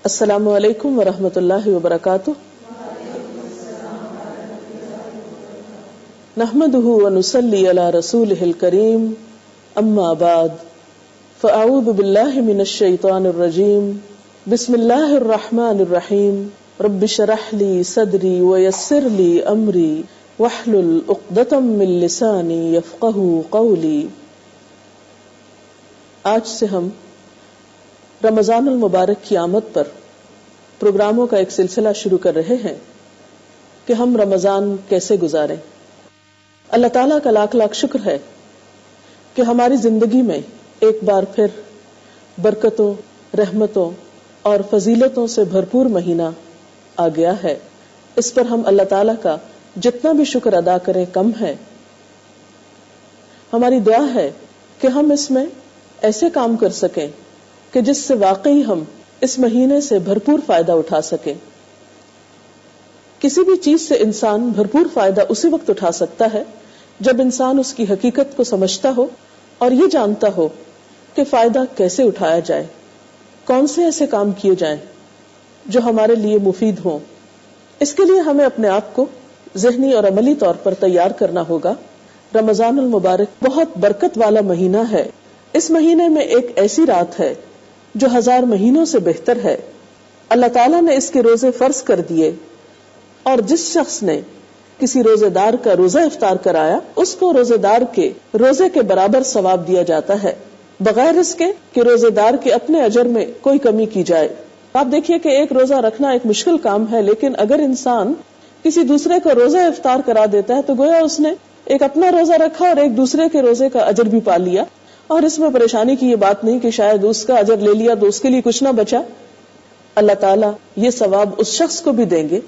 السلام علیکم ورحمۃ اللہ وبرکاتہ. نحمده ونصلي على رسوله الكريم اما بعد فاعوذ باللہ من الشیطان الرجیم. بسم اللہ الرحمن الرحیم. رب اشرح لي صدری ويسر لي امری واحلل عقدۃ من لسانی یفقهوا قولی. آج سے ہم رمضان المبارک کی آمد پر پروگراموں کا ایک سلسلہ شروع کر رہے ہیں کہ ہم رمضان کیسے گزاریں. اللہ تعالیٰ کا لاکھ لاکھ شکر ہے کہ ہماری زندگی میں ایک بار پھر برکتوں، رحمتوں اور فضیلتوں سے بھرپور مہینہ آ گیا ہے. اس پر ہم اللہ تعالیٰ کا جتنا بھی شکر ادا کریں کم ہے. ہماری دعا ہے کہ ہم اس میں ایسے کام کر سکیں کہ جس سے واقعی ہم اس مہینے سے بھرپور فائدہ اٹھا سکیں. کسی بھی چیز سے انسان بھرپور فائدہ اسی وقت اٹھا سکتا ہے جب انسان اس کی حقیقت کو سمجھتا ہو اور یہ جانتا ہو کہ فائدہ کیسے اٹھایا جائے، کون سے ایسے کام کیے جائیں جو ہمارے لیے مفید ہوں. اس کے لیے ہمیں اپنے آپ کو ذہنی اور عملی طور پر تیار کرنا ہوگا. رمضان المبارک بہت برکت والا مہینہ ہے. اس مہینے میں ایک ایسی رات ہے جو 1000 مہینوں سے بہتر ہے. اللہ تعالیٰ نے اس کے روزے فرض کر دیے اور جس شخص نے کسی روزے دار کا روزہ افطار کرایا اس کو روزے دار کے روزے کے برابر ثواب دیا جاتا ہے، بغیر اس کے کہ روزے دار کے اپنے اجر میں کوئی کمی کی جائے. آپ دیکھیے کہ ایک روزہ رکھنا ایک مشکل کام ہے، لیکن اگر انسان کسی دوسرے کا روزہ افطار کرا دیتا ہے تو گویا اس نے ایک اپنا روزہ رکھا اور ایک دوسرے کے روزے کا اجر بھی پا لیا. اور اس میں پریشانی کی یہ بات نہیں کہ شاید اس کا اجر لے لیا تو اس کے لیے کچھ نہ بچا. اللہ تعالیٰ یہ ثواب اس شخص کو بھی دیں گے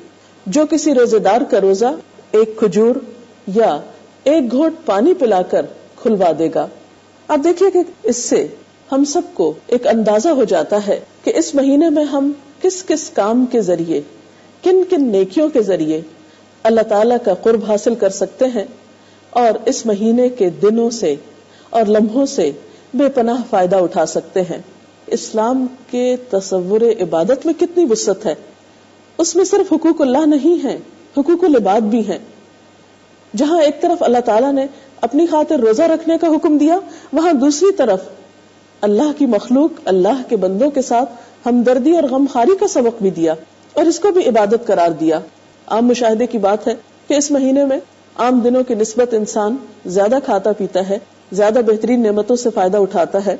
جو کسی روزے دار کا روزہ ایک کھجور یا ایک گھونٹ پانی پلا کر کھلوا دے گا. آپ دیکھیے کہ اس سے ہم سب کو ایک اندازہ ہو جاتا ہے کہ اس مہینے میں ہم کس کس کام کے ذریعے، کن کن نیکیوں کے ذریعے اللہ تعالیٰ کا قرب حاصل کر سکتے ہیں اور اس مہینے کے دنوں سے اور لمحوں سے بے پناہ فائدہ اٹھا سکتے ہیں. اسلام کے تصور عبادت میں کتنی وسعت ہے. اس میں صرف حقوق اللہ نہیں ہیں، حقوق العباد بھی ہیں. جہاں ایک طرف اللہ تعالیٰ نے اپنی خاطر روزہ رکھنے کا حکم دیا، وہاں دوسری طرف اللہ کی مخلوق، اللہ کے بندوں کے ساتھ ہمدردی اور غمخواری کا سبق بھی دیا اور اس کو بھی عبادت قرار دیا. عام مشاہدے کی بات ہے کہ اس مہینے میں عام دنوں کی نسبت انسان زیادہ کھاتا پیتا ہے، زیادہ بہترین نعمتوں سے فائدہ اٹھاتا ہے.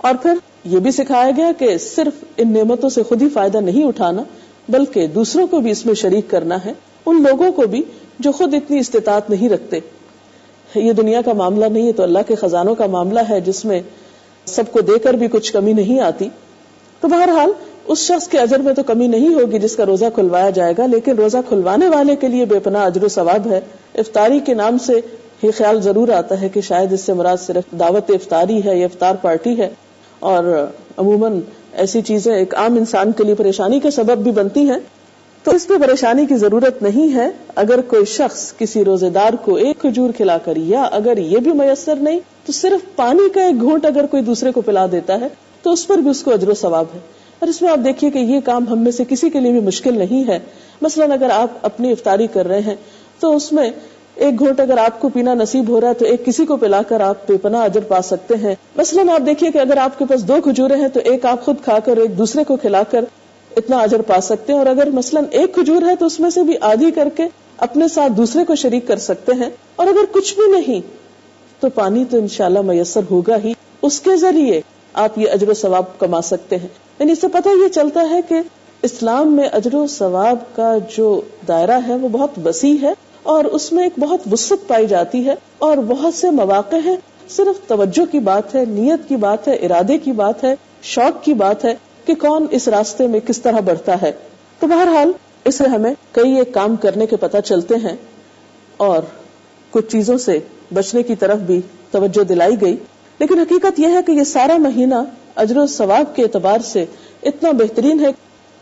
اور پھر یہ بھی سکھایا گیا کہ صرف ان نعمتوں سے خود ہی فائدہ نہیں اٹھانا بلکہ دوسروں کو بھی اس میں شریک کرنا ہے، ان لوگوں کو بھی جو خود اتنی استطاعت نہیں رکھتے. یہ دنیا کا معاملہ نہیں ہے تو اللہ کے خزانوں کا معاملہ ہے جس میں سب کو دے کر بھی کچھ کمی نہیں آتی. تو بہرحال اس شخص کے اجر میں تو کمی نہیں ہوگی جس کا روزہ کھلوایا جائے گا، لیکن روزہ کھلوانے والے کے لیے بے پناہ اجر و ثواب ہے. افطاری کے نام سے یہ خیال ضرور آتا ہے کہ شاید اس سے مراد صرف دعوت افطاری ہے یا افطار پارٹی ہے، اور عموماً ایسی چیزیں ایک عام انسان کے لیے پریشانی کا سبب بھی بنتی ہیں. تو اس پہ پریشانی کی ضرورت نہیں ہے. اگر کوئی شخص کسی روزے دار کو ایک کھجور کھلا کر، یا اگر یہ بھی میسر نہیں تو صرف پانی کا ایک گھونٹ اگر کوئی دوسرے کو پلا دیتا ہے تو اس پر بھی اس کو اجر و ثواب ہے. اور اس میں آپ دیکھیے کہ یہ کام ہم میں سے کسی کے لیے بھی مشکل نہیں ہے. مثلاً اگر آپ اپنی افطاری کر رہے ہیں تو اس میں ایک گھونٹ اگر آپ کو پینا نصیب ہو رہا ہے تو ایک کسی کو پلا کر آپ بے پناہ اجر پا سکتے ہیں. مثلاً آپ دیکھیے کہ اگر آپ کے پاس 2 کھجوریں ہیں تو ایک آپ خود کھا کر ایک دوسرے کو کھلا کر اتنا اجر پا سکتے ہیں. اور اگر مثلاً ایک کھجور ہے تو اس میں سے بھی آدھی کر کے اپنے ساتھ دوسرے کو شریک کر سکتے ہیں. اور اگر کچھ بھی نہیں تو پانی تو انشاءاللہ میسر ہوگا ہی، اس کے ذریعے آپ یہ اجر و ثواب کما سکتے ہیں. یعنی اس سے پتہ یہ چلتا ہے کہ اسلام میں اجر و ثواب کا جو دائرہ ہے وہ بہت وسیع ہے اور اس میں ایک بہت وسعت پائی جاتی ہے اور بہت سے مواقع ہیں. صرف توجہ کی بات ہے، نیت کی بات ہے، ارادے کی بات ہے، شوق کی بات ہے کہ کون اس راستے میں کس طرح بڑھتا ہے. تو بہرحال اس سے ہمیں کئی ایک کام کرنے کے پتہ چلتے ہیں اور کچھ چیزوں سے بچنے کی طرف بھی توجہ دلائی گئی. لیکن حقیقت یہ ہے کہ یہ سارا مہینہ اجر و ثواب کے اعتبار سے اتنا بہترین ہے.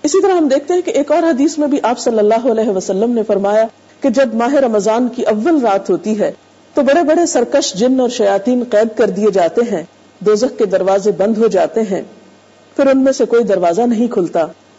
اسی طرح ہم دیکھتے ہیں کہ ایک اور حدیث میں بھی آپ صلی اللہ علیہ وسلم نے فرمایا کہ جب ماہ رمضان کی اول رات ہوتی ہے تو بڑے بڑے سرکش جن اور شیاطین قید کر دیے جاتے ہیں، دوزخ کے دروازے بند ہو جاتے ہیں، پھر ان میں سے کوئی دروازہ نہیں کھلتا